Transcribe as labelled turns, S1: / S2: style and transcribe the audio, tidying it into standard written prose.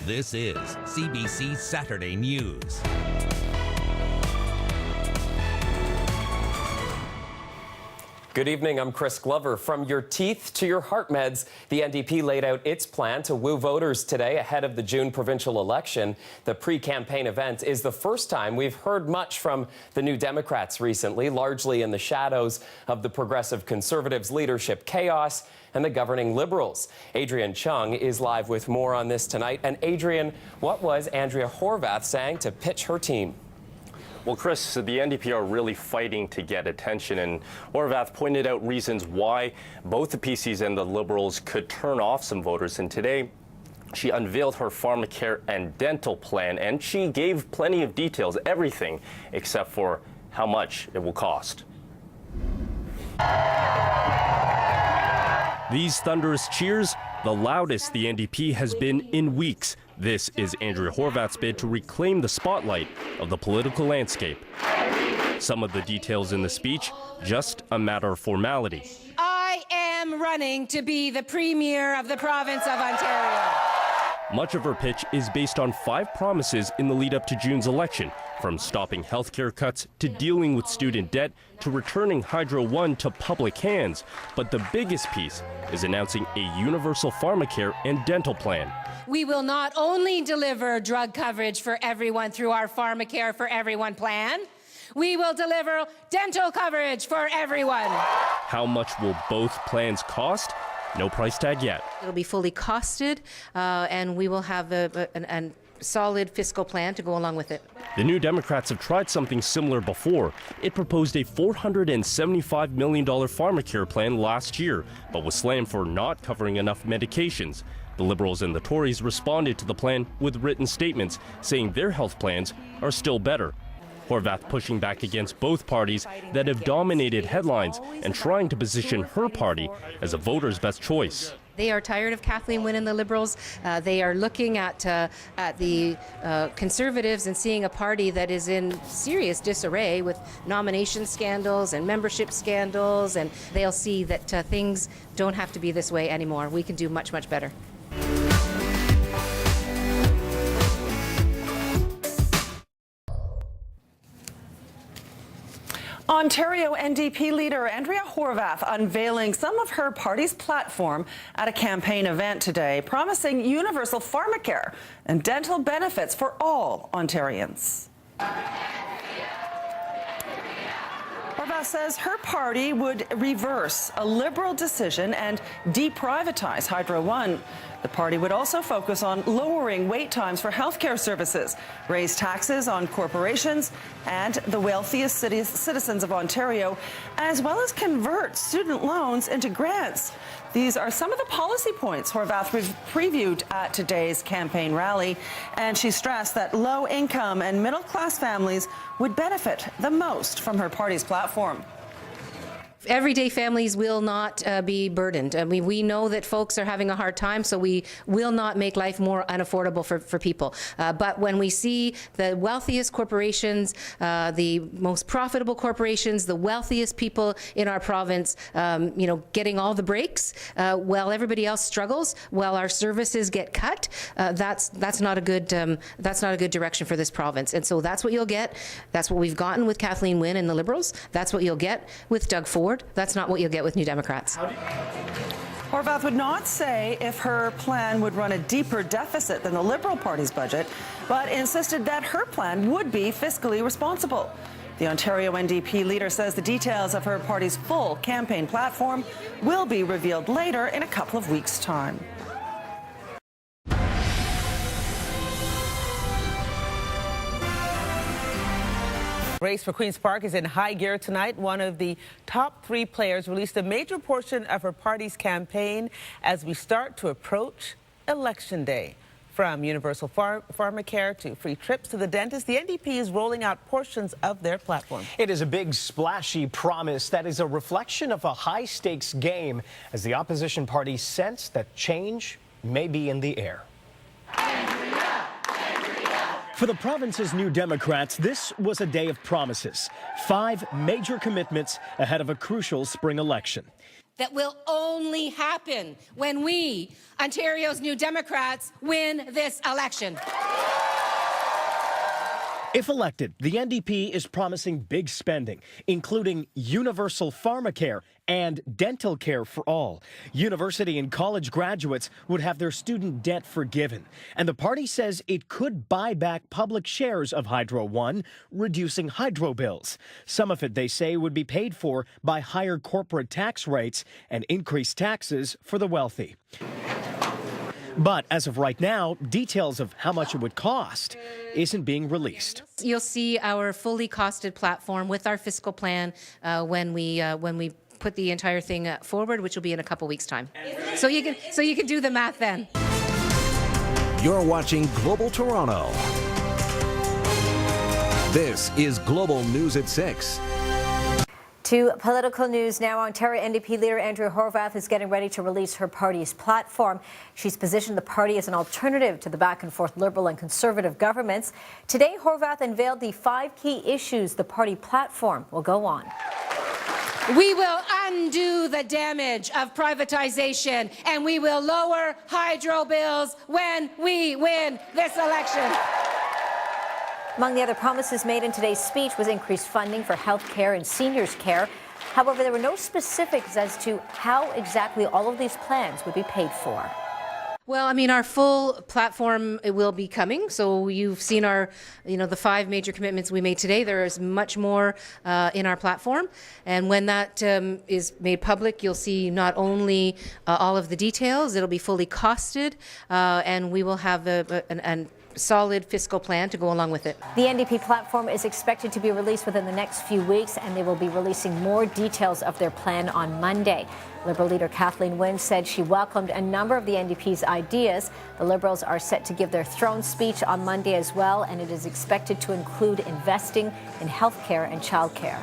S1: This is CBC Saturday News.
S2: Good evening, I'm Chris Glover. From your teeth to your heart meds, the NDP laid out its plan to woo voters today ahead of the June provincial election. The pre-campaign event is the first time we've heard much from the New Democrats recently, largely in the shadows of the Progressive Conservatives' leadership chaos and the governing Liberals. Adrian Chung is live with more on this tonight. And Adrian, what was Andrea Horwath saying to pitch her team?
S3: Well, Chris, the NDP are really fighting to get attention, and Horwath pointed out reasons why both the PCs and the Liberals could turn off some voters. And today, she unveiled her pharmacare and dental plan, and she gave plenty of details, everything except for how much it will cost. These thunderous cheers, the loudest the NDP has been in weeks. This is Andrea Horwath's bid to reclaim the spotlight of the political landscape. Some of the details in the speech, just a matter of formality.
S4: I am running to be the Premier of the province of Ontario.
S3: Much of her pitch is based on 5 promises in the lead up to June's election, from stopping healthcare cuts to dealing with student debt to returning Hydro One to public hands. But the biggest piece is announcing a universal pharmacare and dental plan.
S4: We will not only deliver drug coverage for everyone through our Pharmacare for Everyone plan, we will deliver dental coverage for everyone.
S3: How much will both plans cost? No price tag yet.
S5: It'll be fully costed, and we will have a solid fiscal plan to go along with it.
S3: The New Democrats have tried something similar before. It proposed a $475 million pharmacare plan last year, but was slammed for not covering enough medications. The Liberals and the Tories responded to the plan with written statements saying their health plans are still better. Horwath pushing back against both parties that have dominated headlines and trying to position her party as a voter's best choice.
S5: They are tired of Kathleen Wynne and the Liberals. They are looking at the Conservatives and seeing a party that is in serious disarray with nomination scandals and membership scandals, and they'll see that things don't have to be this way anymore. We can do much, much better.
S6: Ontario NDP leader Andrea Horwath unveiling some of her party's platform at a campaign event today, promising universal pharmacare and dental benefits for all Ontarians. Horwath says her party would reverse a Liberal decision and deprivatize Hydro One. The party would also focus on lowering wait times for healthcare services, raise taxes on corporations and the wealthiest citizens of Ontario, as well as convert student loans into grants. These are some of the policy points Horwath previewed at today's campaign rally, and she stressed that low-income and middle-class families would benefit the most from her party's platform.
S5: Everyday families will not be burdened. I mean, we know that folks are having a hard time, so we will not make life more unaffordable for people. But when we see the wealthiest corporations, the most profitable corporations, the wealthiest people in our province, getting all the breaks while everybody else struggles, while our services get cut, that's not a good direction for this province. And so that's what you'll get. That's what we've gotten with Kathleen Wynne and the Liberals. That's what you'll get with Doug Ford. That's not what you'll get with New Democrats.
S6: Horwath would not say if her plan would run a deeper deficit than the Liberal Party's budget, but insisted that her plan would be fiscally responsible. The Ontario NDP leader says the details of her party's full campaign platform will be revealed later in a couple of weeks' time.
S7: Race for Queen's Park is in high gear tonight. One of the top 3 players released a major portion of her party's campaign as we start to approach Election Day. From universal pharmacare to free trips to the dentist, the NDP is rolling out portions of their platform.
S8: It is a big, splashy promise that is a reflection of a high-stakes game as the opposition party sense that change may be in the air. For the province's New Democrats, this was a day of promises. 5 major commitments ahead of a crucial spring election.
S4: that will only happen when we, Ontario's New Democrats, win this election.
S8: If elected, the NDP is promising big spending, including universal pharmacare and dental care for all. University and college graduates would have their student debt forgiven. And the party says it could buy back public shares of Hydro One, reducing hydro bills. Some of it, they say, would be paid for by higher corporate tax rates and increased taxes for the wealthy. But as of right now, details of how much it would cost isn't being released.
S5: You'll see our fully costed platform with our fiscal plan when we put the entire thing forward, which will be in a couple weeks' time. So you can do the math then.
S1: You're watching Global Toronto. This is Global News at 6.
S9: To political news now, Ontario NDP leader Andrea Horwath is getting ready to release her party's platform. She's positioned the party as an alternative to the back-and-forth Liberal and Conservative governments. Today, Horwath unveiled the 5 key issues the party platform will go on.
S4: We will undo the damage of privatization, and we will lower hydro bills when we win this election.
S9: Among the other promises made in today's speech was increased funding for health care and seniors care. However, there were no specifics as to how exactly all of these plans would be paid for.
S5: Well, I mean, our full platform will be coming. So you've seen our, the 5 major commitments we made today. There is much more in our platform. And when that is made public, you'll see not only all of the details, it'll be fully costed, and we will have a solid fiscal plan to go along with it.
S9: The NDP platform is expected to be released within the next few weeks, and they will be releasing more details of their plan on Monday. Liberal leader Kathleen Wynne said she welcomed a number of the NDP's ideas. The Liberals are set to give their throne speech on Monday as well, and it is expected to include investing in health care and childcare.